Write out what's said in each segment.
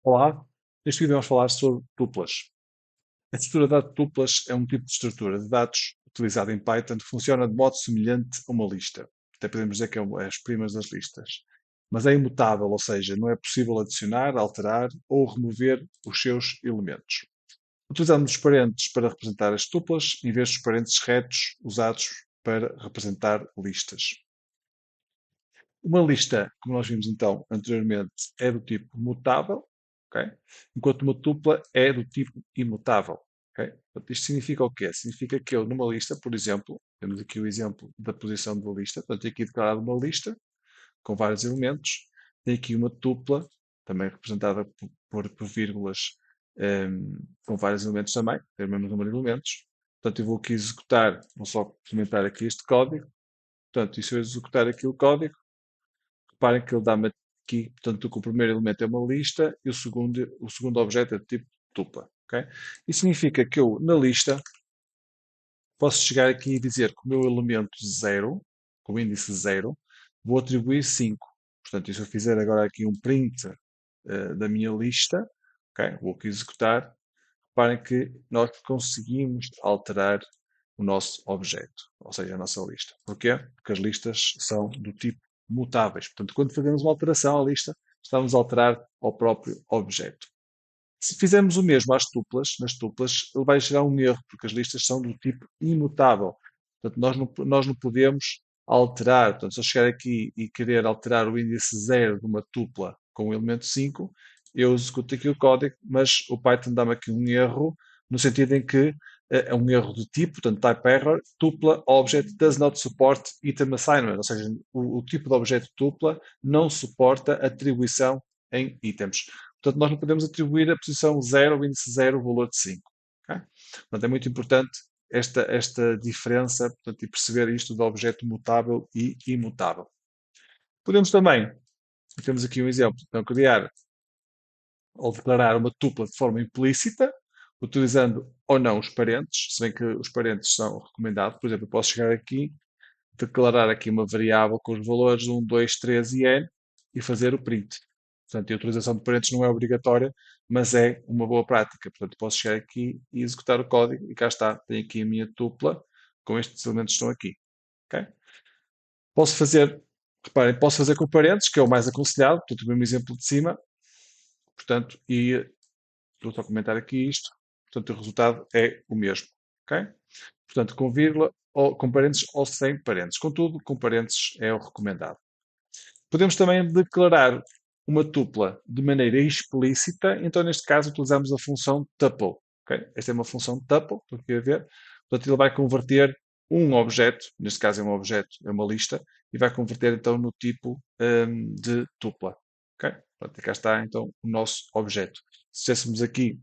Olá, neste vídeo vamos falar sobre tuplas. A estrutura de dados tuplas é um tipo de estrutura de dados utilizado em Python que funciona de modo semelhante a uma lista. Até podemos dizer que é as primas das listas. Mas é imutável, ou seja, não é possível adicionar, alterar ou remover os seus elementos. Utilizamos os parentes para representar as tuplas, em vez dos parentes retos usados para representar listas. Uma lista, como nós vimos então anteriormente, é do tipo mutável, ok? Enquanto uma tupla é do tipo imutável. Ok? Portanto, isto significa o quê? Significa que eu, numa lista, por exemplo, temos aqui o exemplo da posição da lista, portanto, tenho aqui declarado uma lista com vários elementos, tenho aqui uma tupla, também representada por vírgulas, com vários elementos também, tem o mesmo número de elementos. Portanto, eu vou aqui executar, vou só implementar aqui este código. Portanto, e se eu executar aqui o código, reparem que ele dá-me aqui, portanto, que o primeiro elemento é uma lista e o segundo objeto é de tipo tupla. Ok? Isso significa que eu, na lista, posso chegar aqui e dizer que o meu elemento 0, com o índice 0, vou atribuir 5. Portanto, e se eu fizer agora aqui um print da minha lista, ok? Vou aqui executar, reparem que nós conseguimos alterar o nosso objeto, ou seja, a nossa lista. Porquê? Porque as listas são do tipo mutáveis. Portanto, quando fazemos uma alteração à lista, estamos a alterar ao próprio objeto. Se fizermos o mesmo nas tuplas, ele vai gerar um erro, porque as listas são do tipo imutável. Portanto, nós não podemos alterar. Portanto, se eu chegar aqui e querer alterar o índice 0 de uma tupla com o elemento 5, eu executo aqui o código, mas o Python dá-me aqui um erro, no sentido em que é um erro de tipo, portanto, type error, tupla object does not support item assignment, ou seja, o tipo de objeto tupla não suporta atribuição em itens. Portanto, nós não podemos atribuir a posição 0 ao índice 0 o valor de 5. Okay? Portanto, é muito importante esta diferença, portanto, e perceber isto do objeto mutável e imutável. Podemos também, temos aqui um exemplo, então, criar ou declarar uma tupla de forma implícita, utilizando ou não os parentes, se bem que os parentes são recomendados. Por exemplo, eu posso chegar aqui, declarar aqui uma variável com os valores 1, 2, 3 e n e fazer o print. Portanto, a utilização de parentes não é obrigatória, mas é uma boa prática. Portanto, posso chegar aqui e executar o código e cá está, tenho aqui a minha tupla com estes elementos que estão aqui. Okay? Posso fazer, reparem, posso fazer com parentes, que é o mais aconselhado, portanto, o mesmo exemplo de cima, portanto, e estou só a comentar aqui isto, portanto, o resultado é o mesmo. Okay? Portanto, com vírgula, ou com parentes ou sem parentes. Contudo, com parentes é o recomendado. Podemos também declarar uma tupla de maneira explícita, então neste caso utilizamos a função tuple. Okay? Esta é uma função tuple, estou aqui a ver. Portanto, ele vai converter um objeto, neste caso é um objeto, é uma lista, e vai converter então no tipo de tupla. Okay? Portanto, cá está então o nosso objeto. Se fizéssemos aqui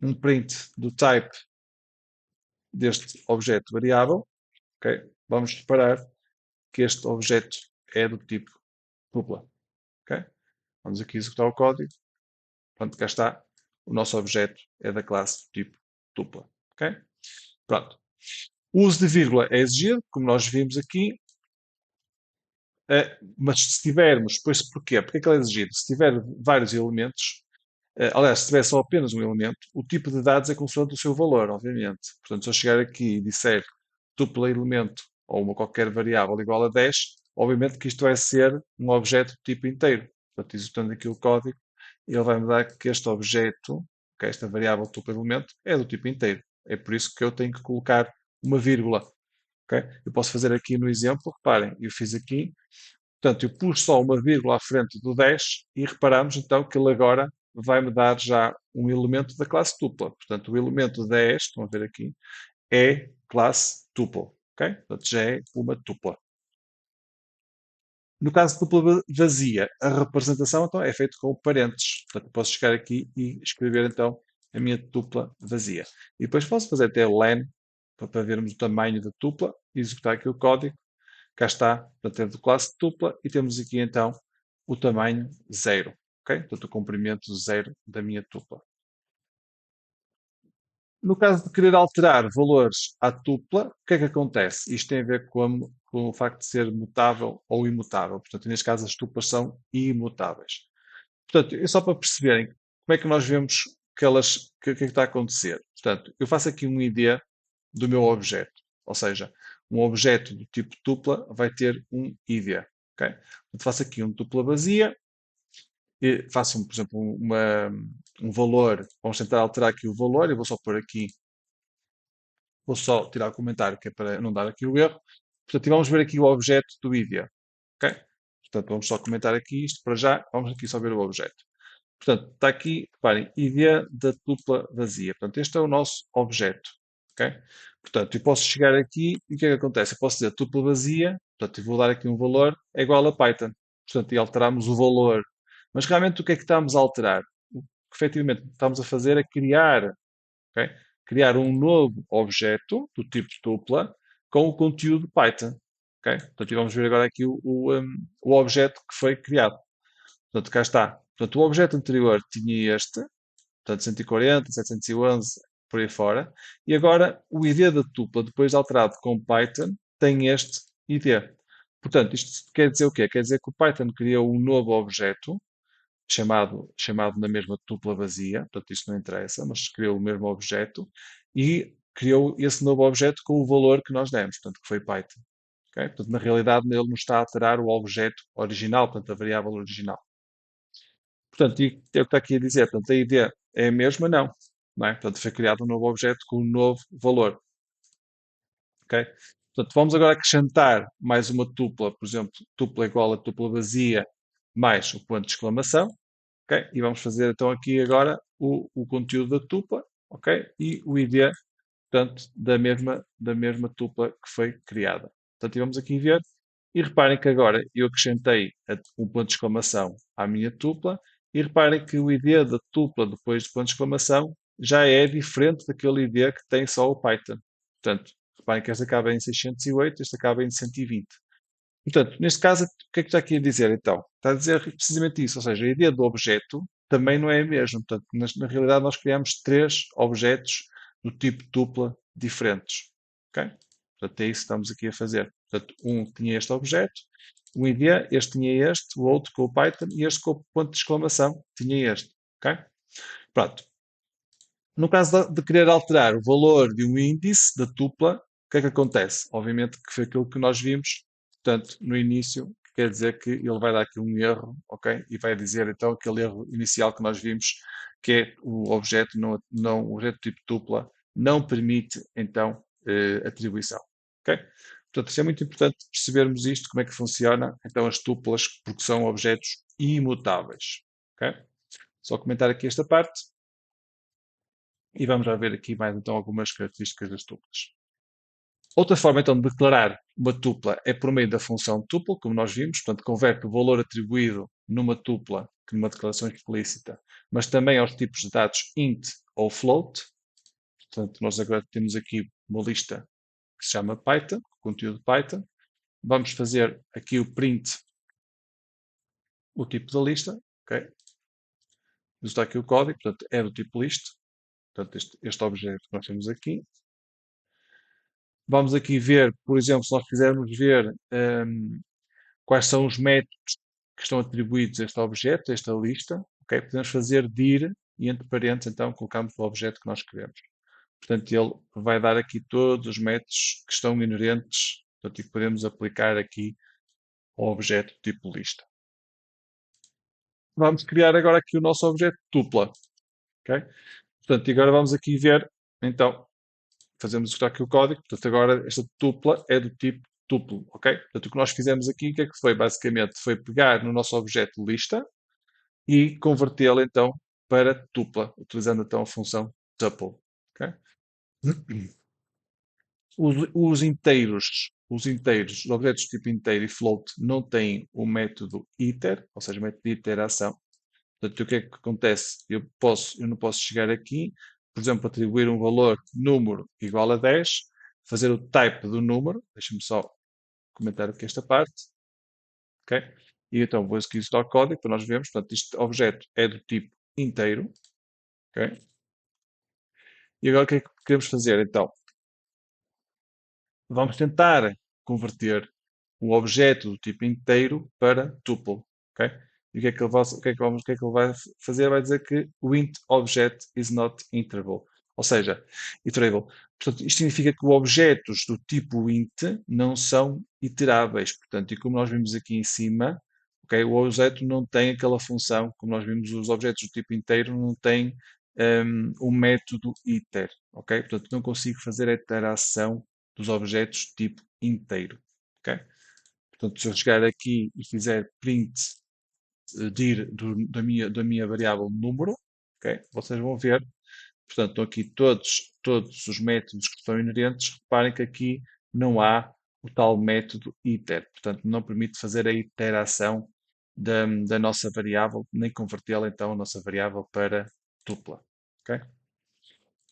um print do type deste objeto variável, okay? Vamos reparar que este objeto é do tipo tupla. Okay? Vamos aqui executar o código. Pronto, cá está. O nosso objeto é da classe do tipo tupla. Okay? Pronto. O uso de vírgula é exigido, como nós vimos aqui, mas se tivermos, pois porquê? Porque é que ele é exigido? Se tiver vários elementos, aliás, se tiver só apenas um elemento, o tipo de dados é consoante o seu valor, obviamente. Portanto, se eu chegar aqui e disser tupla elemento ou uma qualquer variável igual a 10, obviamente que isto vai ser um objeto de tipo inteiro. Portanto, executando aqui o código, ele vai me dar que este objeto, que esta variável tupla elemento, é do tipo inteiro. É por isso que eu tenho que colocar uma vírgula. Okay? Eu posso fazer aqui no exemplo, reparem, eu fiz aqui, portanto, eu pus só uma vírgula à frente do 10 e reparamos então que ele agora vai-me dar já um elemento da classe tupla. Portanto, o elemento 10, estão a ver aqui, é classe tuple. Okay? Portanto, já é uma tupla. No caso de tupla vazia, a representação então, é feita com parentes. Portanto, posso chegar aqui e escrever então a minha tupla vazia. E depois posso fazer até len para vermos o tamanho da tupla e executar aqui o código. Cá está, portanto, é de classe tupla e temos aqui então o tamanho 0. Okay? Portanto, o comprimento 0 da minha tupla. No caso de querer alterar valores à tupla, o que é que acontece? Isto tem a ver com o facto de ser mutável ou imutável. Portanto, neste caso, as tuplas são imutáveis. Portanto, é só para perceberem como é que nós vemos que é que está a acontecer. Portanto, eu faço aqui um ID do meu objeto. Ou seja, um objeto do tipo tupla vai ter um ID. Ok? Portanto, faço aqui um tupla vazia e faço, por exemplo, um valor. Vamos tentar alterar aqui o valor. Eu vou só pôr aqui, vou só tirar o comentário que é para não dar aqui o erro. Portanto, e vamos ver aqui o objeto do ID. Ok? Portanto, vamos só comentar aqui isto para já. Vamos aqui só ver o objeto. Portanto, está aqui, reparem, ideia da tupla vazia. Portanto, este é o nosso objeto. Ok? Portanto, eu posso chegar aqui e o que é que acontece? Eu posso dizer tupla vazia, portanto, eu vou dar aqui um valor, é igual a Python. Portanto, e alteramos o valor. Mas realmente o que é que estamos a alterar? O que efetivamente estamos a fazer é criar, ok? Criar um novo objeto do tipo tupla com o conteúdo Python. Ok? Portanto, e vamos ver agora aqui o objeto que foi criado. Portanto, cá está. Portanto, o objeto anterior tinha este, portanto, 140, 711, por aí fora. E agora, o ID da tupla, depois alterado com Python, tem este ID. Portanto, isto quer dizer o quê? Quer dizer que o Python criou um novo objeto, chamado na mesma tupla vazia, portanto, isto não interessa, mas criou o mesmo objeto, e criou esse novo objeto com o valor que nós demos, portanto, que foi Python. Ok? Portanto, na realidade, ele não está a alterar o objeto original, portanto, a variável original. Portanto, e é o que está aqui a dizer. Portanto, a ideia é a mesma? Não. Não é? Portanto, foi criado um novo objeto com um novo valor. Ok? Portanto, vamos agora acrescentar mais uma tupla, por exemplo, tupla igual a tupla vazia mais o ponto de exclamação. Ok? E vamos fazer então aqui agora o conteúdo da tupla. Ok? E o ID, portanto, da mesma tupla que foi criada. Portanto, e vamos aqui ver. E reparem que agora eu acrescentei um ponto de exclamação à minha tupla e reparem que o ID da tupla depois do ponto de exclamação já é diferente daquele ID que tem só o Python. Portanto, reparem que esta acaba em 608, esta acaba em 120. Portanto, neste caso, o que é que está aqui a dizer então? Está a dizer precisamente isso, ou seja, a ideia do objeto também não é a mesma. Portanto, na realidade, nós criamos três objetos do tipo tupla diferentes. Ok? Portanto, é isso que estamos aqui a fazer. Portanto, um tinha este objeto, um ID, este tinha este, o outro com o Python e este com o ponto de exclamação tinha este. Ok? Pronto. No caso de querer alterar o valor de um índice da tupla, o que é que acontece? Obviamente que foi aquilo que nós vimos, portanto, no início, que quer dizer que ele vai dar aqui um erro, ok? E vai dizer então aquele erro inicial que nós vimos, que é o objeto, o objeto tipo tupla, não permite então atribuição, ok? Portanto, isso é muito importante percebermos isto, como é que funciona então as tuplas, porque são objetos imutáveis, ok? Só comentar aqui esta parte. E vamos já ver aqui mais então algumas características das tuplas. Outra forma então de declarar uma tupla é por meio da função tuple, como nós vimos, portanto converte o valor atribuído numa tupla, que numa declaração explícita, mas também aos tipos de dados int ou float. Portanto, nós agora temos aqui uma lista que se chama Python, conteúdo Python. Vamos fazer aqui o print, o tipo da lista, ok? Está aqui o código, portanto é do tipo list, portanto este objeto que nós temos aqui. Vamos aqui ver, por exemplo, se nós quisermos ver quais são os métodos que estão atribuídos a este objeto, a esta lista, ok? Podemos fazer dir e entre parênteses, então, colocamos o objeto que nós queremos. Portanto, ele vai dar aqui todos os métodos que estão inerentes, portanto, e que podemos aplicar aqui ao objeto tipo lista. Vamos criar agora aqui o nosso objeto tupla, ok? Portanto, e agora vamos aqui ver, então, fazemos aqui o código, portanto agora esta tupla é do tipo tuplo, ok? Portanto o que nós fizemos aqui, o que é que foi? Basicamente foi pegar no nosso objeto lista e convertê-lo então para tupla, utilizando então a função tuple, ok? Os inteiros, os objetos tipo inteiro e float não têm o método iter, ou seja, o método de iteração. Portanto, o que é que acontece? Eu não posso chegar aqui, por exemplo, atribuir um valor número igual a 10, fazer o type do número, deixa-me só comentar aqui esta parte, ok? E então vou seguir isto ao código para nós vermos, portanto, este objeto é do tipo inteiro, ok? E agora o que é que queremos fazer? Então, vamos tentar converter o objeto do tipo inteiro para tuple, ok? E o que é que ele vai fazer? Vai dizer que o int object is not iterable. Ou seja, iterable. Portanto, isto significa que os objetos do tipo int não são iteráveis. Portanto, e como nós vimos aqui em cima, ok, o objeto não tem aquela função, como nós vimos, os objetos do tipo inteiro não têm o método iter. Ok? Portanto, não consigo fazer a iteração dos objetos tipo inteiro. Ok? Portanto, se eu chegar aqui e fizer print da minha variável número, ok? Vocês vão ver, portanto, estão aqui todos os métodos que estão inerentes. Reparem que aqui não há o tal método iter, portanto, não permite fazer a iteração da nossa variável, nem convertê-la então a nossa variável para tupla, ok?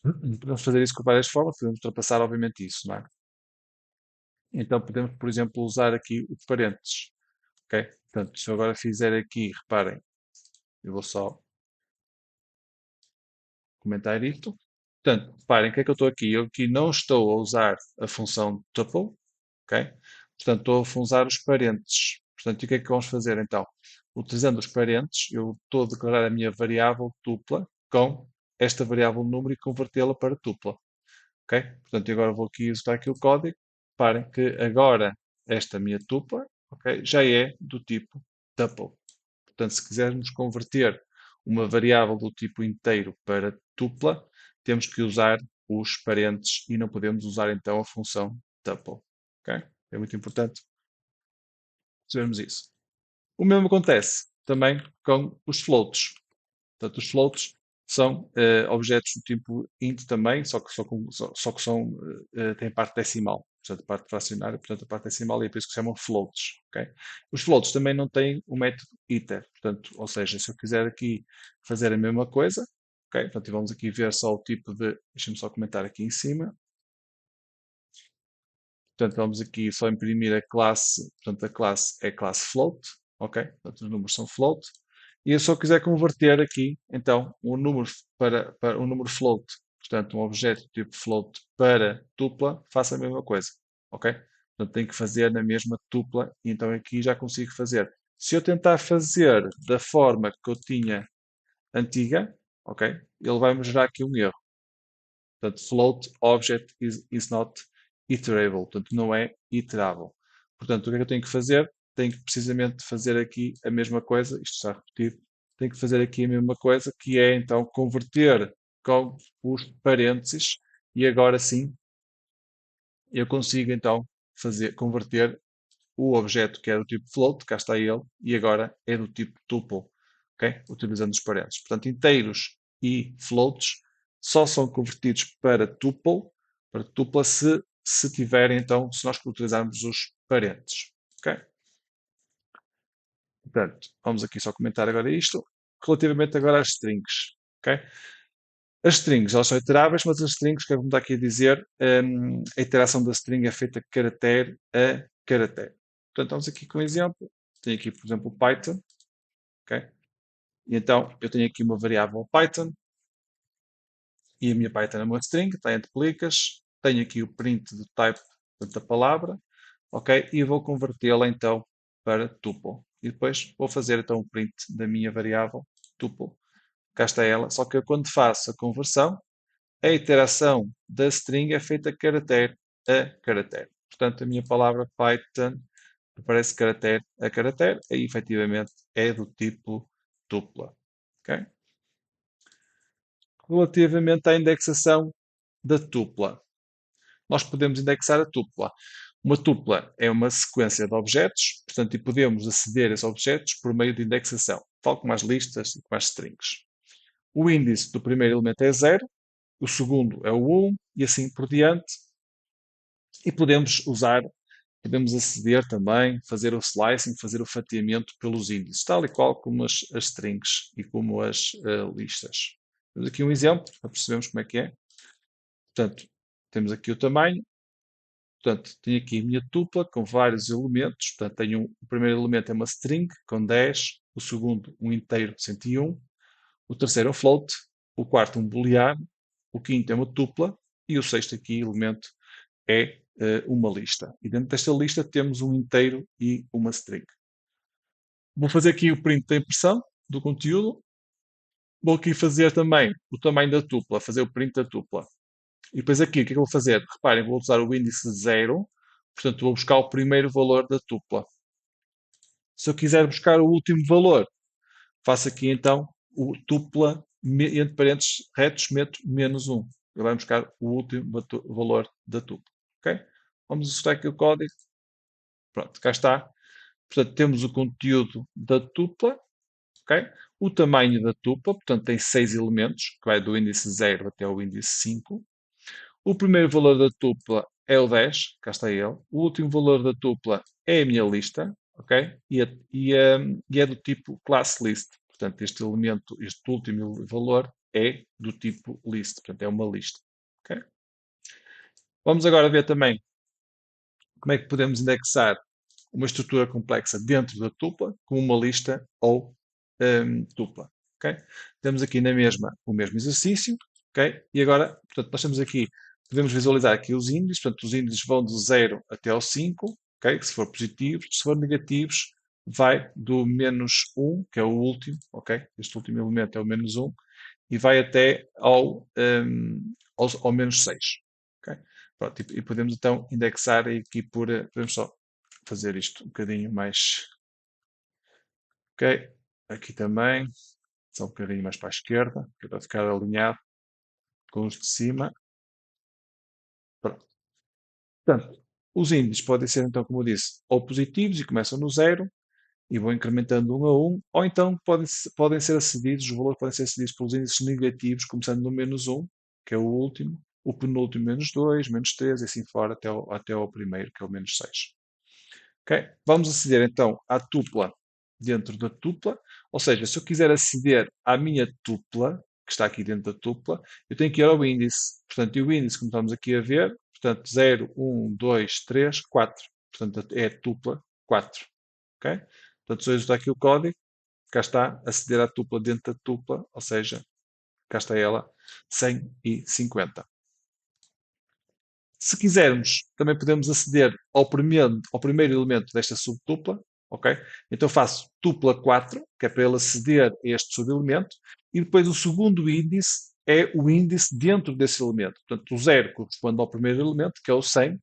Podemos fazer isso com várias formas, podemos ultrapassar obviamente isso, não é? Então podemos, por exemplo, usar aqui o parênteses, ok? Portanto, se eu agora fizer aqui, reparem, eu vou só comentar isto. Portanto, reparem, o que é que eu estou aqui? Eu aqui não estou a usar a função tuple, ok? Portanto, estou a usar os parênteses. Portanto, e o que é que vamos fazer então? Utilizando os parênteses, eu estou a declarar a minha variável tupla com esta variável número e convertê-la para tupla, ok? Portanto, e agora vou aqui executar aqui o código. Reparem que agora esta minha tupla, ok, já é do tipo tuple. Portanto, se quisermos converter uma variável do tipo inteiro para tupla, temos que usar os parentes e não podemos usar então a função tuple. Ok? É muito importante sabermos isso. O mesmo acontece também com os floats. Portanto, os floats são objetos do tipo int também, só que têm parte decimal, portanto, parte fracionária, portanto, a parte decimal, e é por isso que se chamam floats. Ok? Os floats também não têm o método iter, portanto, ou seja, se eu quiser aqui fazer a mesma coisa, ok? Portanto, vamos aqui ver só o tipo de. Deixa-me só comentar aqui em cima. Portanto, vamos aqui só imprimir a classe, portanto, a classe é classe float, ok? Portanto, os números são float. E eu só quiser converter aqui, então, um número para um número float, portanto, um objeto tipo float para tupla, faça a mesma coisa, ok? Portanto, tenho que fazer na mesma tupla, e então aqui já consigo fazer. Se eu tentar fazer da forma que eu tinha antiga, ok? Ele vai-me gerar aqui um erro. Portanto, float object is not iterable. Portanto, não é iterável. Portanto, o que é que eu tenho que fazer? Tenho que precisamente fazer aqui a mesma coisa. Isto está repetido. Tenho que fazer aqui a mesma coisa, que é então converter com os parênteses. E agora sim, eu consigo então converter o objeto que era do tipo float, cá está ele, e agora é do tipo tuple, ok? Utilizando os parênteses. Portanto, inteiros e floats só são convertidos para tupla se tiverem, então, se nós utilizarmos os parênteses, ok? Portanto, vamos aqui só comentar agora isto, relativamente agora às strings, ok? As strings, elas são iteráveis, mas as strings, que é como está aqui a dizer, a iteração da string é feita caractere a caractere. Portanto, estamos aqui com um exemplo. Tenho aqui, por exemplo, o Python, ok? E então, eu tenho aqui uma variável Python, e a minha Python é uma string, está entre pelicas. Tenho aqui o print do type da palavra, ok? E vou convertê-la então para tuple. E depois vou fazer então o print da minha variável tuple. Cá está ela, só que eu quando faço a conversão, a iteração da string é feita caractere a caractere. Portanto, a minha palavra Python aparece caractere a caractere e efetivamente é do tipo tupla. Ok? Relativamente à indexação da tupla, nós podemos indexar a tupla. Uma tupla é uma sequência de objetos, portanto, e podemos aceder a esses objetos por meio de indexação, tal como as listas e como as strings. O índice do primeiro elemento é 0, o segundo é o 1 e assim por diante. E podemos aceder também, fazer o slicing, fazer o fatiamento pelos índices, tal e qual como as strings e como as listas. Temos aqui um exemplo para percebermos como é que é. Portanto, temos aqui o tamanho. Portanto, tenho aqui a minha tupla com vários elementos. Portanto, o primeiro elemento é uma string com 10, o segundo um inteiro 101, o terceiro é um float, o quarto um booleano, o quinto é uma tupla e o sexto aqui elemento é uma lista. E dentro desta lista temos um inteiro e uma string. Vou fazer aqui o print da impressão do conteúdo. Vou aqui fazer também o tamanho da tupla, fazer o print da tupla. E depois aqui, o que é que eu vou fazer? Reparem, vou usar o índice 0, portanto vou buscar o primeiro valor da tupla. Se eu quiser buscar o último valor, faço aqui então o tupla, entre parênteses retos, meto menos 1. Ele vai buscar o último valor da tupla. Ok? Vamos ajustar aqui o código. Pronto, cá está. Portanto, temos o conteúdo da tupla, ok? O tamanho da tupla, portanto, tem 6 elementos, que vai do índice 0 até o índice 5. O primeiro valor da tupla é o 10, cá está ele. O último valor da tupla é a minha lista, ok? E é do tipo class list. Portanto, este elemento, este último valor é do tipo list, portanto, é uma lista, ok? Vamos agora ver também como é que podemos indexar uma estrutura complexa dentro da tupla, como uma lista ou tupla. Okay? Temos aqui na mesma o mesmo exercício, okay? E agora, portanto, nós temos aqui, podemos visualizar aqui os índices, portanto, os índices vão do 0 até ao 5, okay? Se for positivos, se for negativos, vai do menos 1, que é o último, ok? Este último elemento é o menos 1, e vai até ao menos 6. Okay? Pronto, e podemos então indexar aqui por. Podemos só fazer isto um bocadinho mais. Ok, aqui também, só um bocadinho mais para a esquerda, para ficar alinhado com os de cima. Pronto. Portanto, os índices podem ser, então, como eu disse, ou positivos e começam no zero e vão incrementando um a um, ou então podem ser acedidos, os valores podem ser acedidos pelos índices negativos, começando no menos um, que é o último, o penúltimo menos 2, menos 3 e assim fora até ao primeiro, que é o menos 6. Ok? Vamos aceder então à tupla dentro da tupla, ou seja, se eu quiser aceder à minha tupla, que está aqui dentro da tupla, eu tenho que ir ao índice. Portanto, e o índice, como estamos aqui a ver, portanto, 0, 1, 2, 3, 4. Portanto, é a tupla 4. Ok? Portanto, se eu ajustar aqui o código, cá está, aceder à tupla dentro da tupla, ou seja, cá está ela, 150. Se quisermos, também podemos aceder ao primeiro elemento desta subtupla, ok? Então faço tupla 4, que é para ele aceder a este subelemento, e depois o segundo índice é o índice dentro desse elemento. Portanto, o 0 corresponde ao primeiro elemento, que é o 100,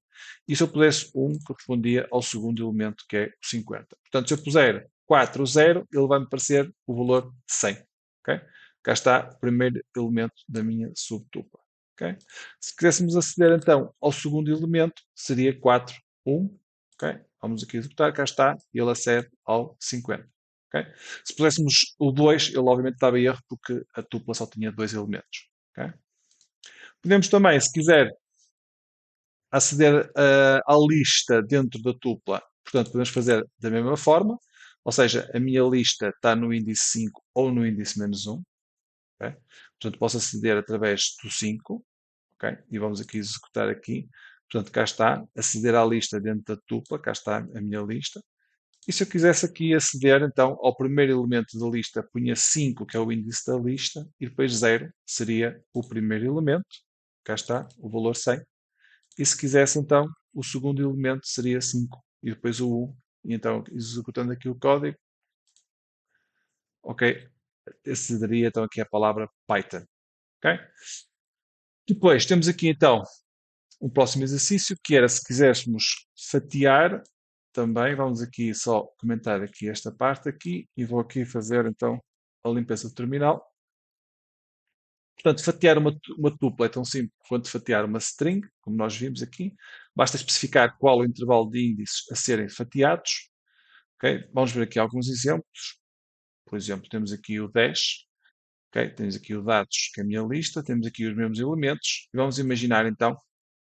e se eu pusesse 1, correspondia ao segundo elemento, que é o 50. Portanto, se eu puser 4, 0, ele vai-me aparecer o valor 100, ok? Cá está o primeiro elemento da minha subtupla. Okay? Se quiséssemos aceder então ao segundo elemento, seria 4, 1. Okay? Vamos aqui executar, cá está, e ele acede ao 50. Okay? Se puséssemos o 2, ele obviamente estava em erro porque a tupla só tinha 2 elementos. Okay? Podemos também, se quiser, aceder à lista dentro da tupla. Portanto, podemos fazer da mesma forma, ou seja, a minha lista está no índice 5 ou no índice menos 1. Okay? Portanto, posso aceder através do 5. Ok? E vamos aqui executar aqui. Portanto, cá está, aceder à lista dentro da tupla, cá está a minha lista. E se eu quisesse aqui aceder, então, ao primeiro elemento da lista, punha 5, que é o índice da lista, e depois 0 seria o primeiro elemento, cá está, o valor 100. E se quisesse, então, o segundo elemento seria 5, e depois o 1. E então, executando aqui o código, ok, acederia então aqui a palavra Python. Ok? Depois temos aqui então um próximo exercício, que era se quiséssemos fatiar, também vamos aqui só comentar aqui esta parte aqui e vou aqui fazer então a limpeza do terminal. Portanto, fatiar uma tupla é tão simples quanto fatiar uma string, como nós vimos aqui. Basta especificar qual o intervalo de índices a serem fatiados. Okay? Vamos ver aqui alguns exemplos. Por exemplo, temos aqui o 10. Okay? Temos aqui o dados, que é a minha lista. Temos aqui os mesmos elementos. E vamos imaginar então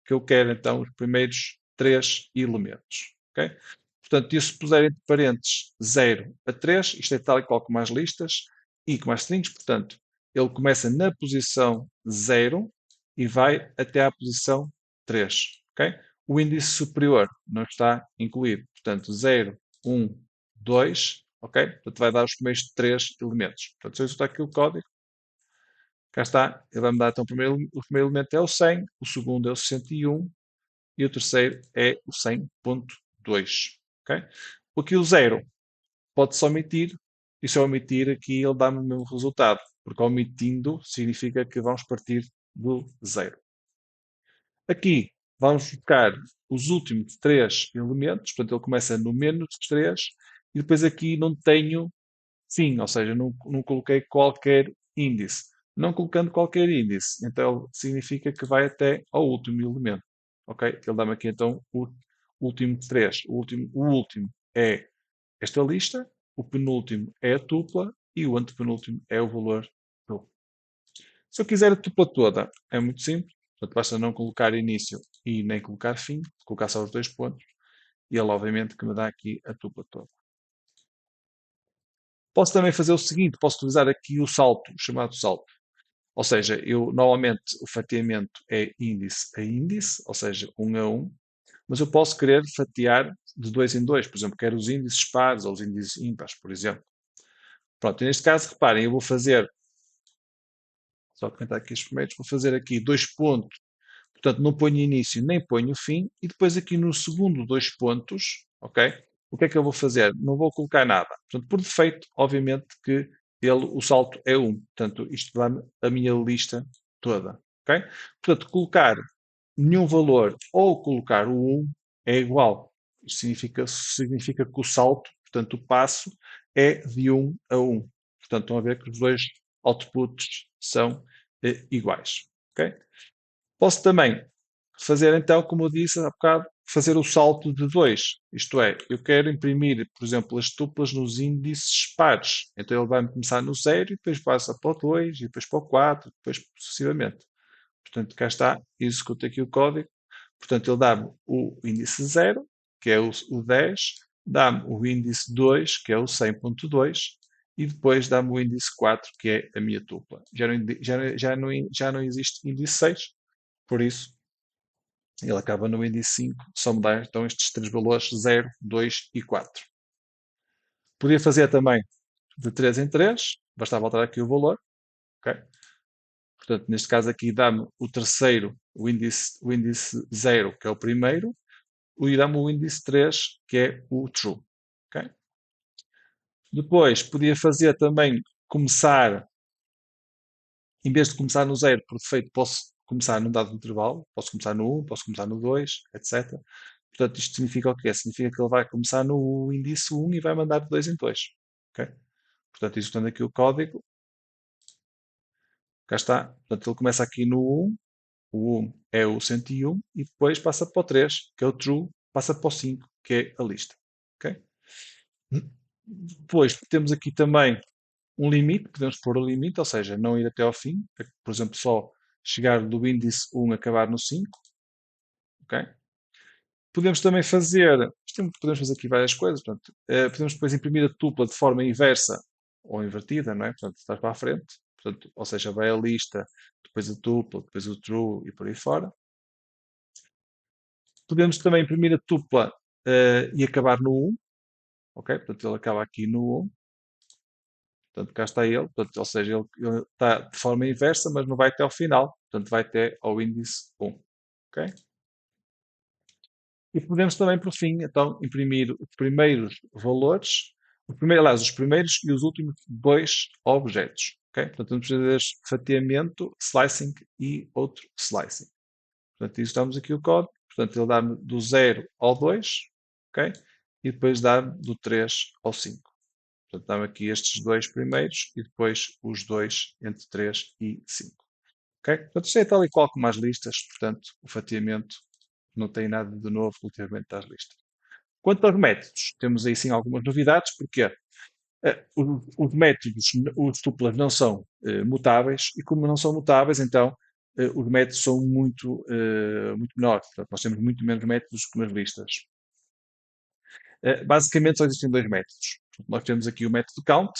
que eu quero então os primeiros 3 elementos. Okay? Portanto, eu se puser entre parênteses 0 a 3, isto é tal e qual como as listas e como as strings, portanto, ele começa na posição 0 e vai até à posição 3. Okay? O índice superior não está incluído. Portanto, 0, 1, 2, ok? Portanto, vai dar os primeiros 3 elementos. Portanto, se eu executar aqui o código, cá está, ele vai me dar então o primeiro elemento é o 100, o segundo é o 61 e o terceiro é o 100.2. Okay? Aqui o 0 pode-se omitir, e se eu omitir aqui ele dá-me o mesmo resultado, porque omitindo significa que vamos partir do zero. Aqui vamos buscar os últimos três elementos, portanto ele começa no menos 3, e depois aqui não tenho fim, ou seja, não coloquei qualquer índice. Não colocando qualquer índice, então significa que vai até ao último elemento. Ok? Ele dá-me aqui então o último 3. O último é esta lista, o penúltimo é a tupla e o antepenúltimo é o valor duplo. Se eu quiser a tupla toda, é muito simples. Portanto, basta não colocar início e nem colocar fim, colocar só os dois pontos, e ele obviamente que me dá aqui a tupla toda. Posso também fazer o seguinte, posso utilizar aqui o salto, o chamado salto. Ou seja, eu normalmente o fatiamento é índice a índice, ou seja, 1 a 1, mas eu posso querer fatiar de 2 em 2, por exemplo, quero os índices pares ou os índices ímpares, por exemplo. Pronto, neste caso, reparem, eu vou fazer, só comentar aqui os primeiros, vou fazer aqui dois pontos, portanto não ponho início nem ponho fim, e depois aqui no segundo dois pontos, ok? O que é que eu vou fazer? Não vou colocar nada. Portanto, por defeito, obviamente que o salto é 1. Portanto, isto dá-me a minha lista toda, ok? Portanto, colocar nenhum valor ou colocar o 1 é igual. Isto significa que o salto, portanto, o passo é de 1 a 1. Portanto, estão a ver que os dois outputs são iguais, ok? Posso também fazer então, como eu disse há bocado, fazer o salto de 2. Isto é, eu quero imprimir, por exemplo, as tuplas nos índices pares. Então ele vai começar no 0 e depois passa para o 2 e depois para o 4, depois sucessivamente. Portanto, cá está, executo aqui o código. Portanto, ele dá-me o índice 0, que é o 10, dá-me o índice 2, que é o 100.2, e depois dá-me o índice 4, que é a minha tupla. Já não existe índice 6, por isso ele acaba no índice 5, só me dá então estes três valores 0, 2 e 4. Podia fazer também de 3 em 3, basta voltar aqui o valor. Okay? Portanto, neste caso aqui dá-me o terceiro, o índice 0, que é o primeiro, e dá-me o índice 3, que é o true. Okay? Depois, podia fazer também começar, em vez de começar no 0, por defeito, posso começar num dado intervalo, posso começar no 1, posso começar no 2, etc. Portanto, isto significa o quê? Significa que ele vai começar no índice 1 e vai mandar de 2 em 2. Okay? Portanto, executando aqui o código, cá está. Portanto, ele começa aqui no 1, o 1 é o 101 e depois passa para o 3, que é o true, passa para o 5, que é a lista. Okay? Depois temos aqui também um limite, podemos pôr o limite, ou seja, não ir até ao fim, por exemplo, só chegar do índice 1 acabar no 5. Okay? Podemos também fazer, podemos fazer aqui várias coisas, portanto, podemos depois imprimir a tupla de forma inversa ou invertida, não é? Portanto, estás para a frente, portanto, ou seja, vai a lista, depois a tupla, depois o true e por aí fora. Podemos também imprimir a tupla e acabar no 1, ok? Portanto, ele acaba aqui no 1, portanto, cá está ele, portanto, ou seja, ele está de forma inversa, mas não vai até ao final, portanto, vai até ao índice 1, ok? E podemos também, por fim, então, imprimir os primeiros valores, aliás, os primeiros e os últimos dois objetos. Okay? Portanto, vamos fazer fatiamento, slicing e outro slicing. Portanto, estamos aqui o código. Portanto, ele dá-me do 0 ao 2, okay? E depois dá-me do 3 ao 5. Portanto, dá-me aqui estes dois primeiros e depois os dois entre 3 e 5. Okay? Portanto, isto é tal e qual como as listas. Portanto, o fatiamento não tem nada de novo relativamente às listas. Quanto aos métodos, temos aí sim algumas novidades, porque os métodos, os tuplas não são mutáveis, e como não são mutáveis, então os métodos são muito menores. Portanto, nós temos muito menos métodos que nas listas. Basicamente só existem dois métodos. Nós temos aqui o método count,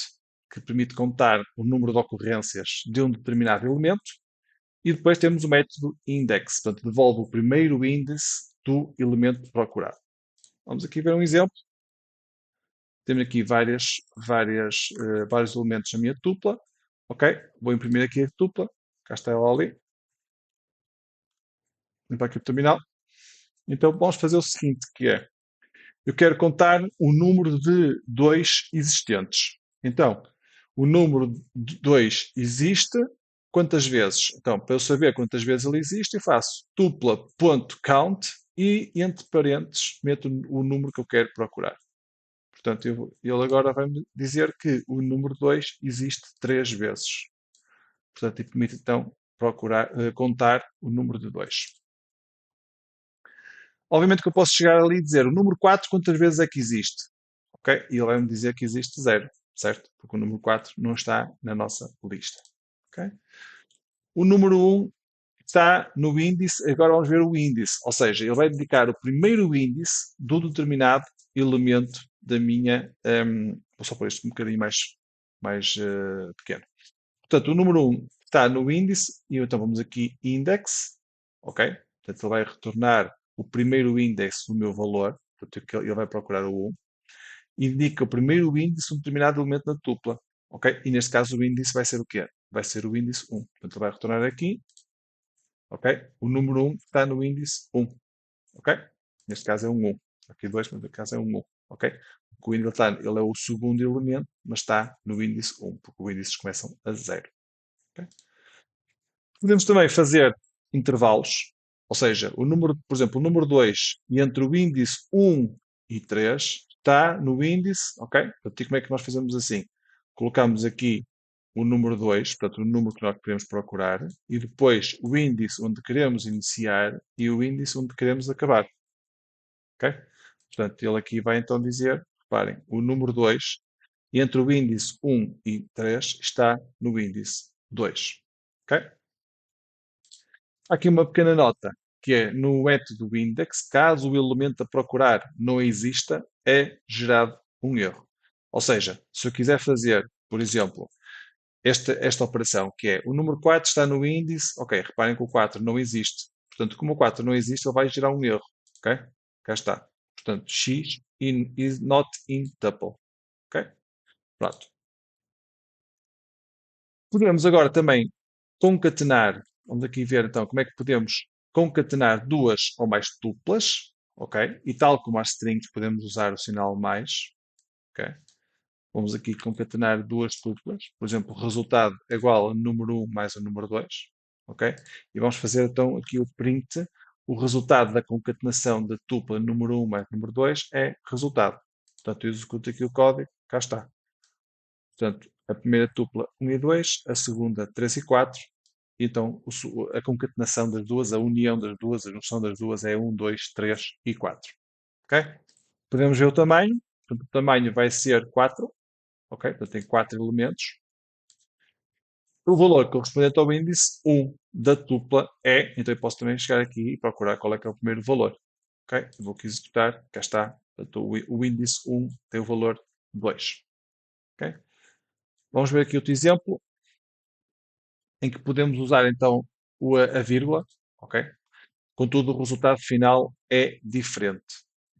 que permite contar o número de ocorrências de um determinado elemento, e depois temos o método index, portanto, devolve o primeiro índice do elemento procurado. Vamos aqui ver um exemplo. Temos aqui vários elementos na minha tupla. Ok? Vou imprimir aqui a tupla. Cá está ela ali. Limpar aqui o terminal. Então vamos fazer o seguinte, que é, Eu quero contar o número de 2 existentes. Então, o número de 2 existe quantas vezes? Então, para eu saber quantas vezes ele existe, eu faço tupla.count e, entre parênteses, meto o número que eu quero procurar. Portanto, ele agora vai-me dizer que o número 2 existe 3 vezes. Portanto, e permite então contar o número de 2. Obviamente que eu posso chegar ali e dizer o número 4 quantas vezes é que existe? Ok? E ele vai-me dizer que existe 0, certo? Porque o número 4 não está na nossa lista. Ok? O número 1 está no índice, agora vamos ver o índice, ou seja, ele vai dedicar o primeiro índice do determinado elemento da minha. Vou só pôr isto um bocadinho mais pequeno. Portanto, o número 1 está no índice, e então vamos aqui index, ok? Portanto, ele vai retornar o primeiro índice do meu valor, portanto, ele vai procurar o 1, e indica o primeiro índice de um determinado elemento na tupla, ok? E neste caso o índice vai ser o quê? Vai ser o índice 1. Portanto, ele vai retornar aqui, ok? O número 1 está no índice 1, ok? Neste caso é um 1. Aqui 2, mas no caso é um 1, ok? Porque o índice está, ele é o segundo elemento, mas está no índice 1, porque os índices começam a 0. Ok? Podemos também fazer intervalos, ou seja, o número, por exemplo, o número 2 e entre o índice 1 e 3 está no índice, ok? Portanto, e como é que nós fazemos assim? Colocamos aqui o número 2, portanto, o número que nós queremos procurar, e depois o índice onde queremos iniciar e o índice onde queremos acabar, ok? Portanto, ele aqui vai então dizer, reparem, o número 2 entre o índice 1 e 3 está no índice 2, ok? Há aqui uma pequena nota, que é no método index, caso o elemento a procurar não exista, é gerado um erro. Ou seja, se eu quiser fazer, por exemplo, esta operação, que é o número 4 está no índice, ok, reparem que o 4 não existe. Portanto, como o 4 não existe, ele vai gerar um erro, ok? Cá está. Portanto, x is not in tuple, ok? Pronto. Podemos agora também concatenar, vamos aqui ver então como é que podemos concatenar duas ou mais tuplas, ok? E tal como as strings podemos usar o sinal mais, ok? Vamos aqui concatenar duas tuplas, por exemplo, o resultado é igual a número 1 mais o número 2, ok? E vamos fazer então aqui o print, o resultado da concatenação da tupla número 1 mais número 2 é resultado. Portanto, eu executo aqui o código, cá está. Portanto, a primeira tupla 1 e 2, a segunda 3 e 4. Então, a concatenação das duas, a união das duas, a junção das duas é 1, 2, 3 e 4. Ok? Podemos ver o tamanho. Portanto, o tamanho vai ser 4. Ok? Portanto, tem 4 elementos. O valor correspondente ao índice 1 da tupla é, então eu posso também chegar aqui e procurar qual é que é o primeiro valor. Ok? Eu vou aqui executar, cá está. Portanto, o índice 1 tem o valor 2. Ok? Vamos ver aqui outro exemplo em que podemos usar então a vírgula, ok? Contudo, o resultado final é diferente.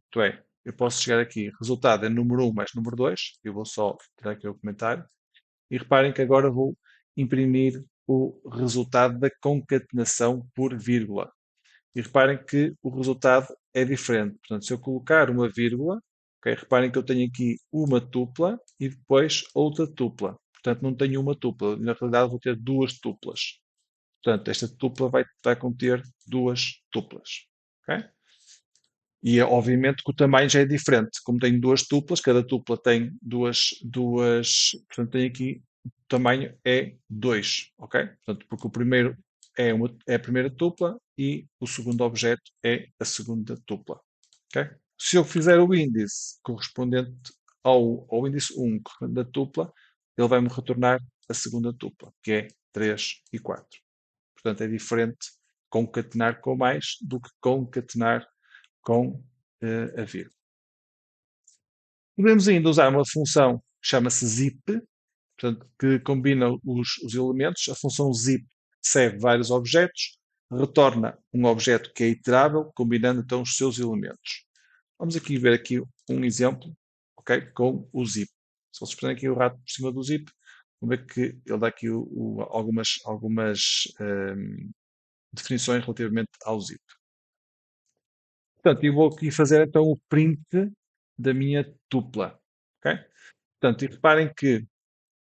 Isto é, eu posso chegar aqui, resultado é número 1 mais número 2, eu vou só tirar aqui o comentário, e reparem que agora vou imprimir o resultado da concatenação por vírgula. E reparem que o resultado é diferente. Portanto, se eu colocar uma vírgula, okay, reparem que eu tenho aqui uma tupla e depois outra tupla. Portanto, não tenho uma tupla. Na realidade, vou ter duas tuplas. Portanto, esta tupla vai conter duas tuplas. Ok? E obviamente que o tamanho já é diferente. Como tenho duas tuplas, cada tupla tem duas. Portanto, tem aqui o tamanho é 2. Ok? Portanto, porque o primeiro é a primeira tupla e o segundo objeto é a segunda tupla. Ok? Se eu fizer o índice correspondente ao índice 1 da tupla, ele vai-me retornar a segunda tupla, que é 3 e 4. Portanto, é diferente concatenar com mais do que concatenar com a vírgula. Podemos ainda usar uma função que chama-se zip, portanto, que combina os elementos. A função zip recebe vários objetos, retorna um objeto que é iterável, combinando então os seus elementos. Vamos aqui ver aqui um exemplo, ok, com o zip. Se vocês puserem aqui o rato por cima do zip, vão ver que ele dá aqui algumas definições relativamente ao zip. Portanto, eu vou aqui fazer então o print da minha tupla. Ok? Portanto, e reparem que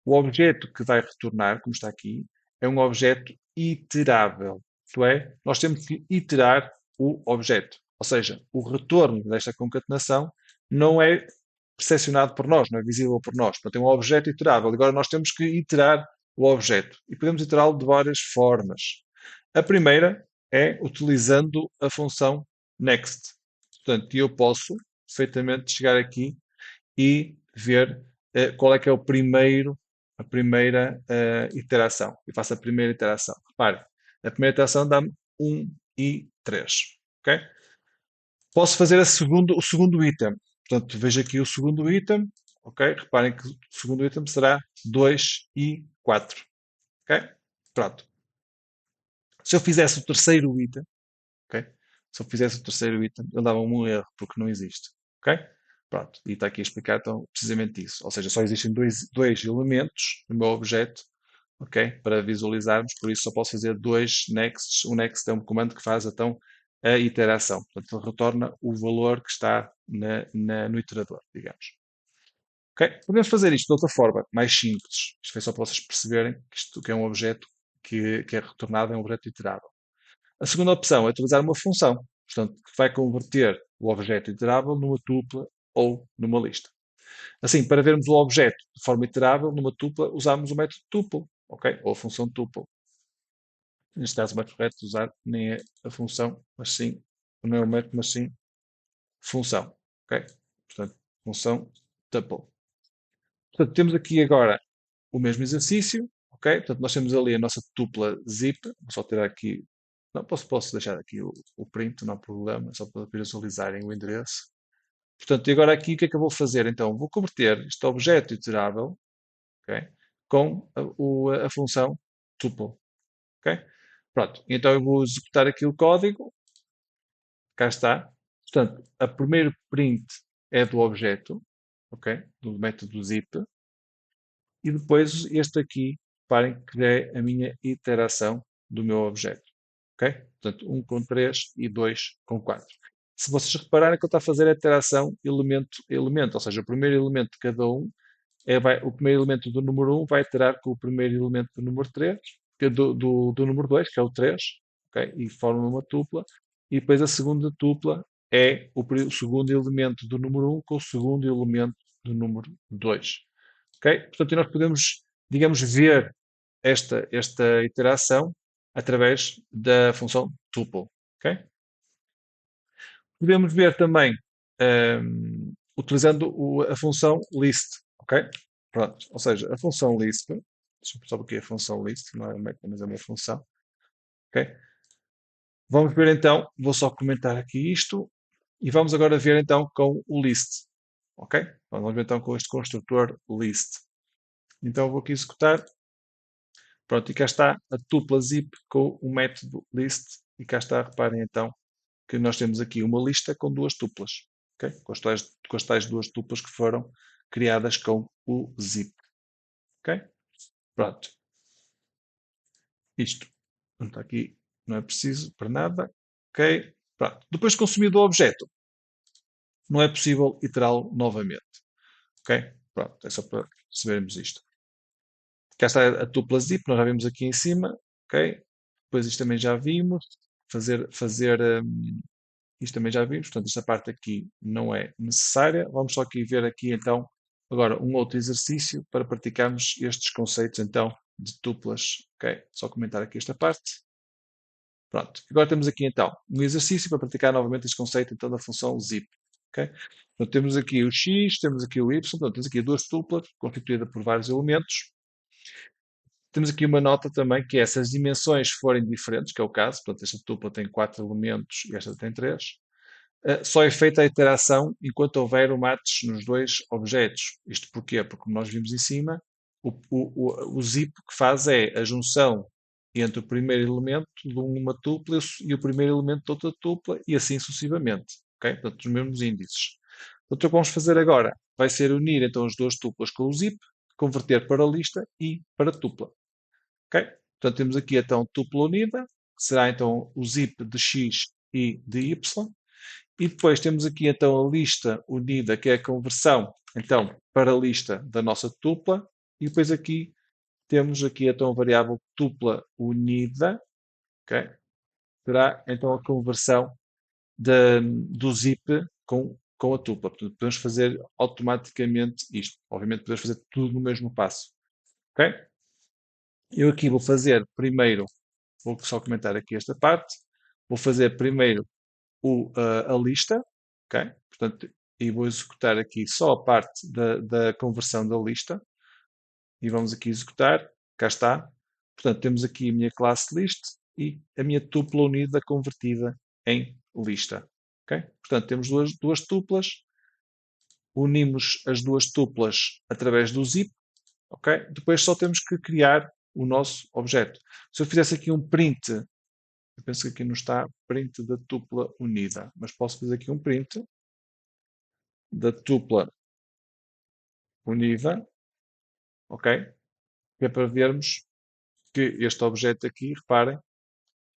o objeto que vai retornar, como está aqui, é um objeto iterável. Isto é, nós temos que iterar o objeto. Ou seja, o retorno desta concatenação não é percepcionado por nós, não é visível por nós. Portanto, é um objeto iterável. Agora nós temos que iterar o objeto. E podemos iterá-lo de várias formas. A primeira é utilizando a função next. Portanto, eu posso perfeitamente chegar aqui e ver qual é que é a primeira iteração. Eu faço a primeira iteração. Repare, a primeira iteração dá-me 1 e 3. Ok? Posso fazer o segundo item. Portanto, vejo aqui o segundo item. Ok? Reparem que o segundo item será 2 e 4. Ok? Pronto. Se eu fizesse o terceiro item, ok? Se eu fizesse o terceiro item, ele dava um erro, porque não existe. Ok? Pronto. E está aqui a explicar então precisamente isso. Ou seja, só existem dois elementos no meu objeto, ok? Para visualizarmos, por isso só posso fazer dois nexts. O next é um comando que faz então a iteração. Portanto, ele retorna o valor que está no iterador, digamos. Ok? Podemos fazer isto de outra forma, mais simples. Isto foi só para vocês perceberem que isto que é um objeto que é retornado, é um objeto iterável. A segunda opção é utilizar uma função, portanto, que vai converter o objeto iterável numa tupla ou numa lista. Assim, para vermos o objeto de forma iterável numa tupla, usamos o método tuple, ok? Ou a função tuple. Neste caso, o mais correto usar nem é a função, mas sim, não é o método, mas sim função, ok? Portanto, função tuple. Portanto, temos aqui agora o mesmo exercício, ok? Portanto, nós temos ali a nossa tupla zip. Vou só tirar aqui. Não, posso deixar aqui o print, não há problema, só para visualizarem o endereço. Portanto, e agora aqui o que é que eu vou fazer? Então, vou converter este objeto iterável, ok, com a função tuple, ok? Pronto, então eu vou executar aqui o código, cá está. Portanto, a primeiro print é do objeto, ok, do método zip, e depois este aqui, reparem que é a minha iteração do meu objeto. Ok? Portanto, 1 com 3 e 2 com 4. Se vocês repararem que ele está a fazer a iteração elemento a elemento, ou seja, o primeiro elemento de cada um, o primeiro elemento do número 1 vai iterar com o primeiro elemento do número 3, do número 2, que é o 3, ok? E forma uma tupla. E depois a segunda tupla é o segundo elemento do número 1 com o segundo elemento do número 2. Ok? Portanto, nós podemos, digamos, ver esta iteração através da função tuple. Ok? Podemos ver também utilizando a função list. Ok? Pronto. Ou seja, a função list, deixa-me só aqui a função list, não é uma meta, mas é uma função. Ok? Vamos ver então, vou só comentar aqui isto e vamos agora ver então com o list. Ok? Vamos ver então com este construtor list. Então vou aqui executar. Pronto, e cá está a tupla zip com o método list. E cá está, reparem então, que nós temos aqui uma lista com duas tuplas. Okay? Com as tais duas tuplas que foram criadas com o zip. Okay? Pronto. Isto não está aqui, não é preciso para nada. Ok? Pronto. Depois de consumido o objeto, não é possível iterá-lo novamente. Ok? Pronto, é só para percebermos isto. Cá está a tupla zip, nós já vimos aqui em cima. Ok? Depois isto também já vimos. Fazer isto também já vimos, portanto, esta parte aqui não é necessária. Vamos só aqui ver aqui então agora um outro exercício para praticarmos estes conceitos então de tuplas. Ok? Só comentar aqui esta parte. Pronto. Agora temos aqui então um exercício para praticar novamente este conceito então da função zip. Ok? Portanto, temos aqui o x, temos aqui o y, portanto, temos aqui duas tuplas constituídas por vários elementos. Temos aqui uma nota também que é se as dimensões forem diferentes, que é o caso, portanto, esta tupla tem 4 elementos e esta tem 3. Só é feita a iteração enquanto houver o match nos dois objetos. Isto porquê? Porque, como nós vimos em cima, o zip que faz é a junção entre o primeiro elemento de uma tupla e o primeiro elemento de outra tupla e assim sucessivamente. Okay? Portanto, os mesmos índices. Portanto, o que vamos fazer agora vai ser unir então as duas tuplas com o zip, converter para lista e para tupla. Okay? Portanto, temos aqui então tupla unida, que será então o zip de x e de y, E depois temos aqui então a lista unida, que é a conversão, então, para a lista da nossa tupla. E depois aqui temos aqui então a variável tupla unida, ok? Será então a conversão do zip com a tupla. Portanto, podemos fazer automaticamente isto. Obviamente podemos fazer tudo no mesmo passo, ok? Eu aqui vou fazer primeiro, vou só comentar aqui esta parte, vou fazer primeiro a lista, ok? Portanto, e vou executar aqui só a parte da conversão da lista. E vamos aqui executar, cá está. Portanto, temos aqui a minha classe list e a minha tupla unida convertida em lista. Ok? Portanto, temos duas tuplas, unimos as duas tuplas através do zip, ok? Depois só temos que criar o nosso objeto. Se eu fizesse aqui um print, eu penso que aqui não está print da tupla unida, mas posso fazer aqui um print da tupla unida, ok? Que é para vermos que este objeto aqui, reparem,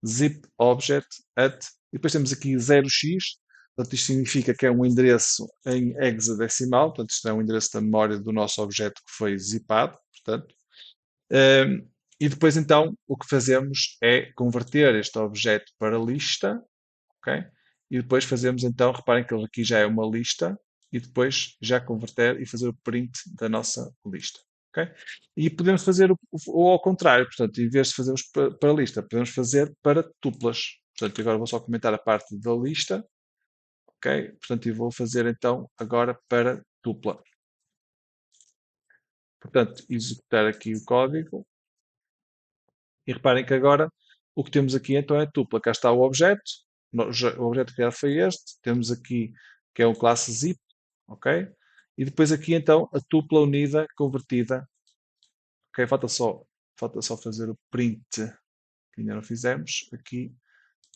zip object at, e depois temos aqui 0x, portanto isto significa que é um endereço em hexadecimal, portanto isto é um endereço da memória do nosso objeto que foi zipado, portanto. E depois então o que fazemos é converter este objeto para lista, ok? E depois fazemos então, reparem que ele aqui já é uma lista, e depois já converter e fazer o print da nossa lista. Ok? E podemos fazer o ao contrário, portanto, em vez de fazermos para lista, podemos fazer para tuplas. Portanto, agora vou só comentar a parte da lista, ok? Portanto, eu vou fazer então agora para tupla. Portanto, executar aqui o código. E reparem que agora o que temos aqui então é tupla. Cá está o objeto. O objeto criado foi este. Temos aqui que é um classe zip, ok? E depois aqui então a tupla unida convertida. Ok, falta só fazer o print que ainda não fizemos. Aqui,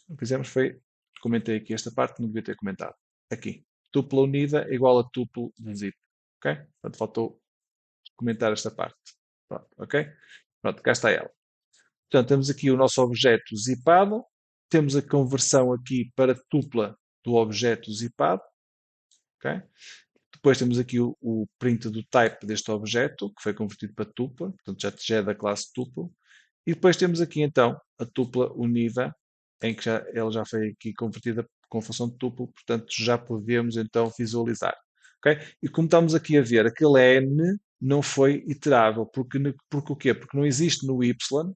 não fizemos foi, comentei aqui esta parte, não devia ter comentado. Aqui, tupla unida é igual a tuplo do zip. Ok? Portanto, faltou comentar esta parte. Pronto, ok? Pronto, cá está ela. Portanto, temos aqui o nosso objeto zipado, temos a conversão aqui para tupla do objeto zipado, ok? Depois temos aqui o print do type deste objeto, que foi convertido para tupla, portanto já é da classe tupla. E depois temos aqui então a tupla unida, em que ela já foi aqui convertida com função de tuplo, portanto já podemos então visualizar. Okay? E como estamos aqui a ver, aquele n não foi iterável, porque o quê? Porque não existe no y,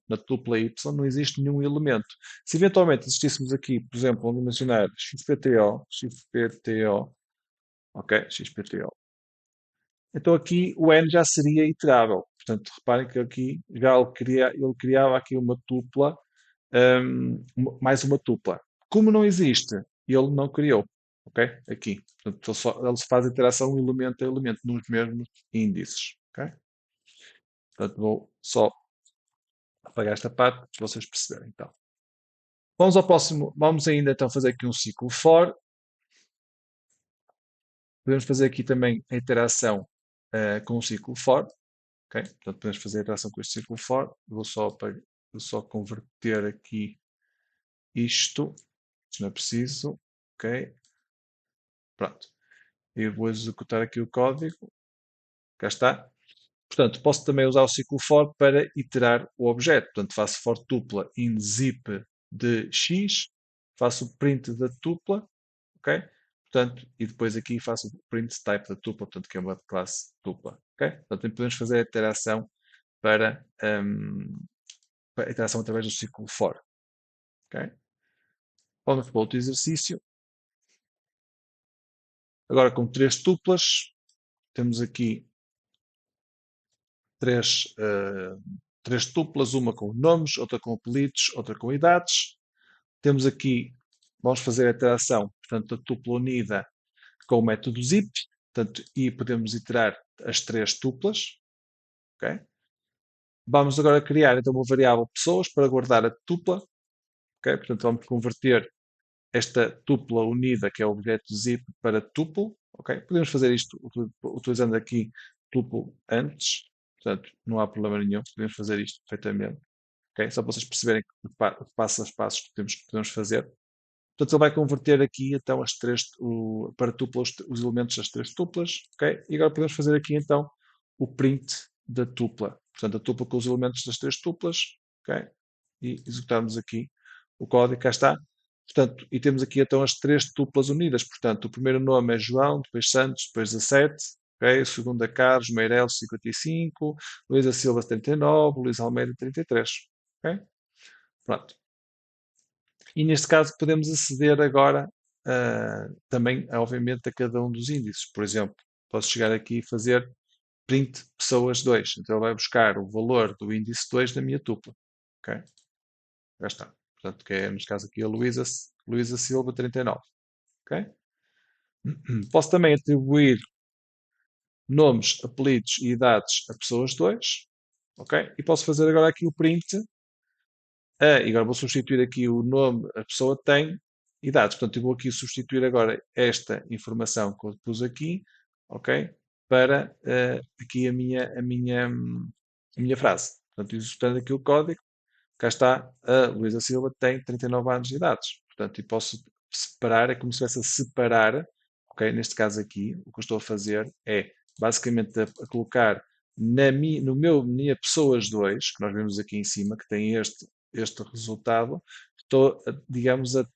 na tupla y, não existe nenhum elemento. Se eventualmente existíssemos aqui, por exemplo, vamos mencionar xpto, ok, xpto, então aqui o n já seria iterável. Portanto, reparem que aqui já ele criava aqui uma tupla, mais uma tupla. Como não existe, ele não criou. Ok? Aqui. Portanto, ele faz a interação elemento a elemento nos mesmos índices. Ok? Portanto, vou só apagar esta parte para vocês perceberem. Então, vamos ao próximo. Vamos ainda então fazer aqui um ciclo for. Podemos fazer aqui também a interação com o ciclo for. Ok? Portanto, podemos fazer a interação com este círculo for. Vou só converter aqui isto. Isto não é preciso. Ok? Pronto. Eu vou executar aqui o código. Cá está. Portanto, posso também usar o ciclo for para iterar o objeto. Portanto, faço for tupla in zip de x, faço o print da tupla, ok? Portanto, e depois aqui faço o print type da tupla, portanto, que é uma classe tupla, ok? Portanto, podemos fazer a iteração para, a interação através do ciclo for. Okay? Vamos para outro exercício. Agora com três tuplas, temos aqui três tuplas, uma com nomes, outra com apelidos, outra com idades. Temos aqui, vamos fazer a interação, portanto, a tupla unida com o método zip, portanto, e podemos iterar as três tuplas. Okay? Vamos agora criar então uma variável pessoas para guardar a tupla. Okay? Portanto, vamos converter esta tupla unida, que é o objeto zip, para tuple. Okay? Podemos fazer isto utilizando aqui tuple antes. Portanto, não há problema nenhum. Podemos fazer isto perfeitamente. Okay? Só para vocês perceberem o passo a passos que podemos fazer. Portanto, ele vai converter aqui então para tuplas, os elementos das três tuplas, ok? E agora podemos fazer aqui então o print da tupla. Portanto, a tupla com os elementos das três tuplas, ok? E executarmos aqui o código, cá está. Portanto, e temos aqui então as três tuplas unidas. Portanto, o primeiro nome é João, depois Santos, depois 17, ok? O segundo é Carlos Meireles, 55, Luísa Silva, 39, Luís Almeida, 33, ok? Pronto. E neste caso podemos aceder agora também, obviamente, a cada um dos índices. Por exemplo, posso chegar aqui e fazer print pessoas 2. Então ele vai buscar o valor do índice 2 na minha tupla. Ok? Já está. Portanto, que é, neste caso aqui, a Luísa Silva 39. Ok? Posso também atribuir nomes, apelidos e idades a pessoas 2. Ok? E posso fazer agora aqui o print. E agora vou substituir aqui o nome, a pessoa tem e dados. Portanto, eu vou aqui substituir agora esta informação que eu pus aqui, ok? Para aqui a minha frase. Portanto, executando aqui o código, cá está, a Luísa Silva tem 39 anos de idade. Portanto, e posso separar, é como se estivesse a separar, ok? Neste caso aqui, o que eu estou a fazer é basicamente a colocar no meu minha pessoas 2 que nós vemos aqui em cima, que tem este resultado, estou, digamos, a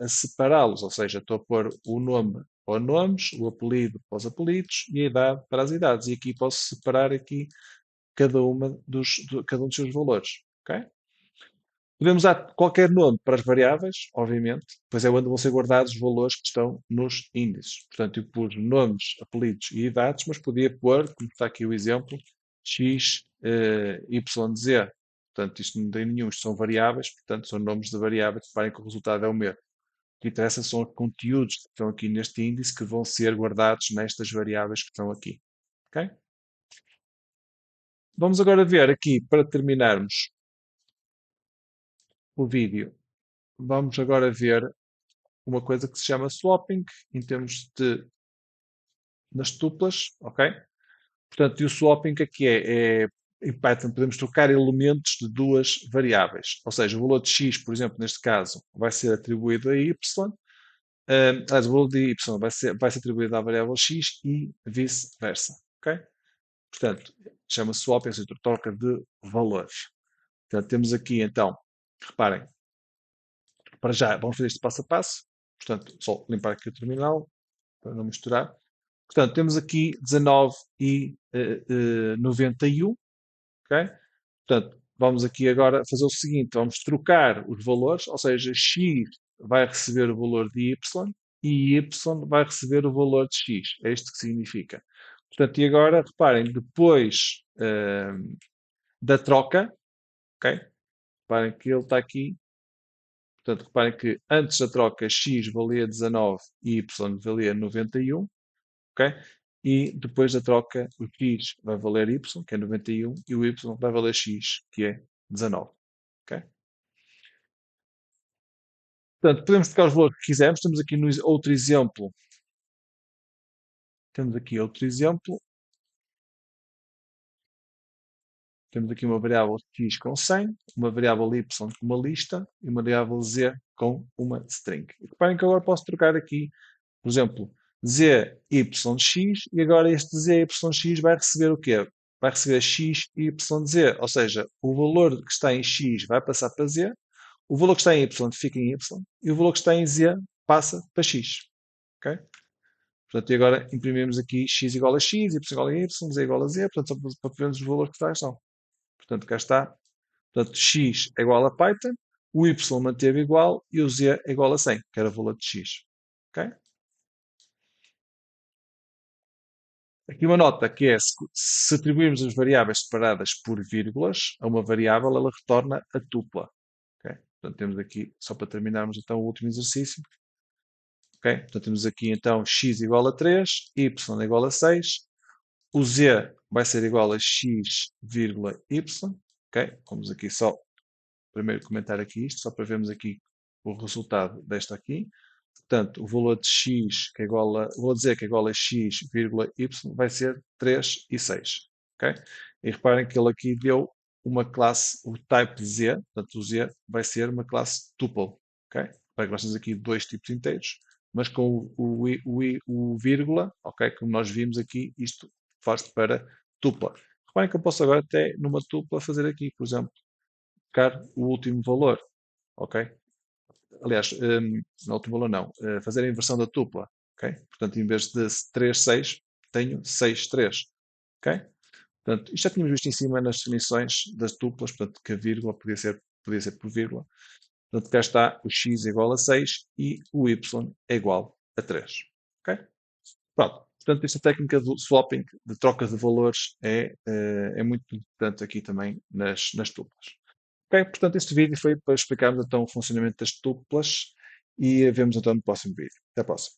separá-los, ou seja, estou a pôr o nome para nomes, o apelido para os apelidos e a idade para as idades. E aqui posso separar aqui cada um dos seus valores. Ok? Podemos dar qualquer nome para as variáveis, obviamente, pois é onde vão ser guardados os valores que estão nos índices. Portanto, eu pus nomes, apelidos e idades, mas podia pôr, como está aqui o exemplo, x, y, z. Portanto, isto não tem nenhum, isto são variáveis, portanto, são nomes de variáveis. Reparem que o resultado é o mesmo. O que interessa são os conteúdos que estão aqui neste índice que vão ser guardados nestas variáveis que estão aqui. Ok? Vamos agora ver aqui, para terminarmos o vídeo, vamos agora ver uma coisa que se chama swapping em termos de nas tuplas, ok? Portanto, e o swapping aqui em Python podemos trocar elementos de duas variáveis, ou seja, o valor de x, por exemplo, neste caso, vai ser atribuído a y, aliás, o valor de y vai ser atribuído à variável x e vice-versa, ok? Portanto, chama-se swapping, ou seja, troca de valores. Portanto, temos aqui então, reparem, para já vamos fazer isto passo a passo, portanto, só limpar aqui o terminal para não misturar. Portanto, temos aqui 19 e 91, ok? Portanto, vamos aqui agora fazer o seguinte, vamos trocar os valores, ou seja, x vai receber o valor de y e y vai receber o valor de x. É isto que significa. Portanto, e agora, reparem, depois da troca, ok? Reparem que ele está aqui. Portanto, reparem que antes da troca x valia 19 e y valia 91, ok? E depois da troca, o x vai valer y, que é 91, e o y vai valer x, que é 19. Ok? Portanto, podemos trocar os valores que quisermos. Temos aqui outro exemplo. Temos aqui outro exemplo. Temos aqui uma variável x com 100, uma variável y com uma lista e uma variável z com uma string. E reparem que agora posso trocar aqui, por exemplo, z, y, x, e agora este z, y, x vai receber o quê? Vai receber x, y, z, ou seja, o valor que está em x vai passar para z, o valor que está em y fica em y, e o valor que está em z passa para x. Ok? Portanto, e agora imprimimos aqui x igual a x, y igual a y, z igual a z, portanto, só para vermos os valores que estão. Portanto, cá está. Portanto, x é igual a Python, o y manteve igual e o z é igual a 100, que era o valor de x. Ok? Aqui uma nota que é, se atribuirmos as variáveis separadas por vírgulas a uma variável, ela retorna a tupla. Ok? Portanto, temos aqui, só para terminarmos então o último exercício. Ok? Portanto, temos aqui então x igual a 3, y igual a 6, o z vai ser igual a x, vírgula y. Ok? Vamos aqui só primeiro comentar aqui isto, só para vermos aqui o resultado desta aqui. Portanto, o valor de x, que é igual a, vou dizer que é igual a x, vírgula y, vai ser 3 e 6. Ok? E reparem que ele aqui deu uma classe, o type Z, portanto o Z vai ser uma classe tuple. Ok? para que nós temos aqui dois tipos inteiros, mas com o vírgula, ok? Como nós vimos aqui, isto faz para tupla. Reparem que eu posso agora até numa tupla fazer aqui, por exemplo, colocar o último valor, ok? Aliás, no último valor não, fazer a inversão da tupla, ok? Portanto, em vez de 3, 6, tenho 6, 3, ok? Portanto, isto já tínhamos visto em cima nas definições das tuplas, portanto, que a vírgula podia ser por vírgula. Portanto, cá está o x é igual a 6 e o y é igual a 3. Ok? Pronto. Portanto, esta técnica do swapping, de troca de valores, é muito importante aqui também nas tuplas. Ok? Portanto, este vídeo foi para explicarmos então o funcionamento das tuplas e vemos então no próximo vídeo. Até a próxima.